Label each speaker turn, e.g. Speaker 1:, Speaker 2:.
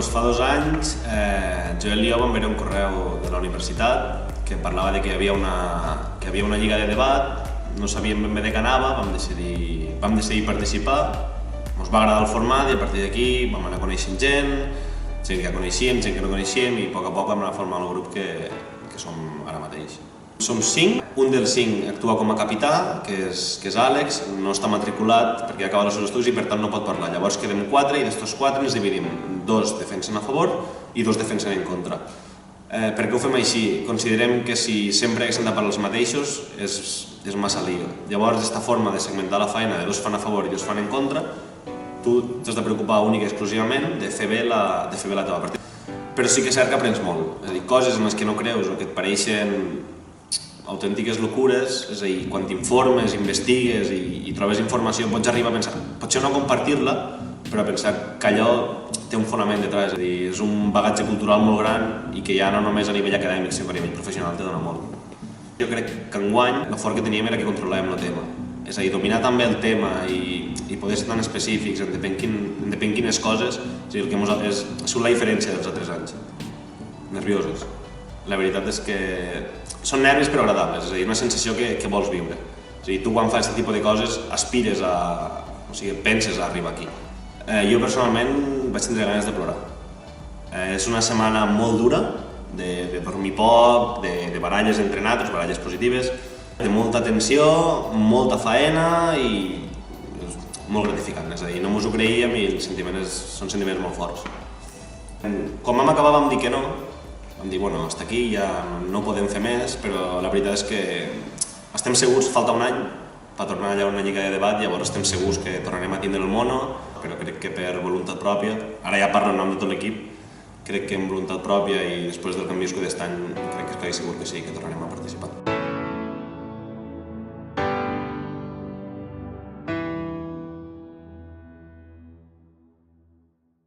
Speaker 1: fa 2 anys jo i el Lió vam veure un correu de la universitat que parlava de que hi havia una lliga de debat, no sabíem ben bé de què anava, vam decidir participar, ens va agradar el format i a partir d'aquí vam anar coneixent gent que ja coneixíem, gent que no coneixíem i a poc vam anar formant el grup que som ara mateix. Som 5, un dels 5 actua com a capità, que és Àlex, no està matriculat perquè acaba els seus estudis i per tant no pot parlar. Llavors quedem 4 i d'estos 4 ens dividim, 2 defensen a favor i 2 defensen en contra. Per què ho fem així? Considerem que si sempre haguéssim de parlar els mateixos és massa lío. Llavors, aquesta forma de segmentar la feina de 2 fan a favor i 2 fan en contra, tu t'has de preocupar única i exclusivament de fer bé la teva partida. Però sí que és cert que aprens molt, és a dir, coses en les que no creus o que et pareixen autèntiques locures, és a dir, quan t'informes, investigues i trobes informació pots arribar a pensar, potser no compartir-la, però a pensar que allò té un fonament detrás, és a dir, és un bagatge cultural molt gran i que ja no només a nivell acadèmic, sinó a nivell professional te dona molt. Jo crec que enguany el fort que teníem era que controlàvem el tema, és a dir, dominar també el tema i poder ser tan específics en depèn quines coses, és a dir, el que ha sigut la diferència dels altres anys. Nervioses. La veritat és que són nervis però agradables, és a dir, una sensació que vols viure. És a dir, tu quan fas aquest tipus de coses aspires a... o sigui, penses a arribar aquí. Jo personalment vaig tindre ganes de plorar. És una setmana molt dura, de dormir poc, de baralles entre nosaltres, baralles positives, de molta tensió, molta faena i és molt gratificant, és a dir, no mos ho creíem i els sentiments són sentiments molt forts. Quan vam acabar vam dir que no, vam dir, bueno, hasta aquí, ja no podem fer més, però la veritat és que estem segurs, falta un any per tornar allà a una lliga de debat, llavors estem segurs que tornarem a tindre el mono, però crec que per voluntat pròpia, ara ja parlo en nom de tot l'equip, crec que amb voluntat pròpia i després del que hem viscut aquest any, crec que estic segur que sí, que tornarem a participar.